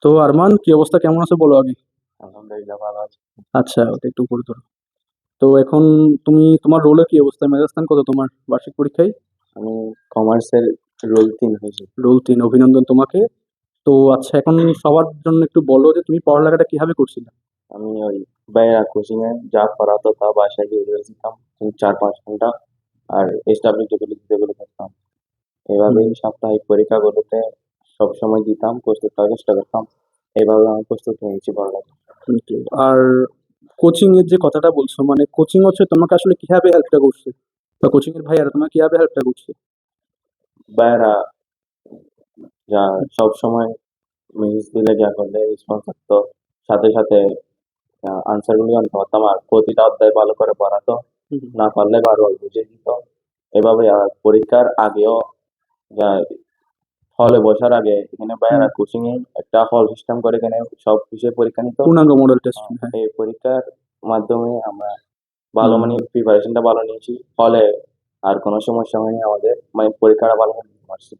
তো আরমান, কি অবস্থা, কেমন আছো বলো আগে। আলহামদুলিল্লাহ ভালো আছি। আচ্ছা, ওটা একটু উপরে ধরো। তো এখন তুমি তোমার রোলে কি অবস্থা, মেজাজ কত তোমার বার্ষিক পরীক্ষায়? আমি কমার্সের রোল 3 হয়েছি। রোল 3, অভিনন্দন তোমাকে। তো আচ্ছা, এখন সবার জন্য একটু বলো যে তুমি পড়ালেখাটা কিভাবে করছিলে। আমি ওই বাইরে কোচিং এ যা পড়াতো তা বাসায় গিয়ে রিভিশন দিতাম 4-5 ঘন্টা। আর এস্টাবলিশ যেগুলো যেগুলো করতাম হুম। এভাবেই সাপ্তাহিক পরীক্ষাগুলোতে সবসময় দিতাম, প্রস্তুত থাকার চেষ্টা করতাম। এইভাবে আমি প্রস্তুত হয়েছি পড়ালেখা। কিন্তু আর কোচিং এর যে কথাটা বলছো, মানে কোচিং হচ্ছে তোমাকে আসলে কিভাবে হেল্পটা করছে, বা কোচিং এর ভাইয়ারা তোমাকে কিভাবে হেল্পটা করছে? বাইরা যা সব সময় মেসেজ দিলে যা করলে রেসপন্স থাকতো, সাথে সাথে আনসার গুলো জানতে পারতাম আর প্রতিটা অধ্যায় ভালো করে পড়াতো। হুম। না পারলে বারবার বুঝিয়ে দিত। এভাবে পরীক্ষার আগেও যা হলে বসার আগে এখানে হুম। বাইরে কোচিং এ একটা হল সিস্টেম করে এখানে সব বিষয়ে পরীক্ষা নিত। পূর্ণাঙ্গ মডেল টেস্ট, হ্যাঁ। এই পরীক্ষার মাধ্যমে আমরা ভালো হুম। মানে প্রিপারেশনটা ভালো নিয়েছি, ফলে আর কোনো সমস্যা হয়নি আমাদের, মানে পরীক্ষাটা ভালো করে দিতে পারছি।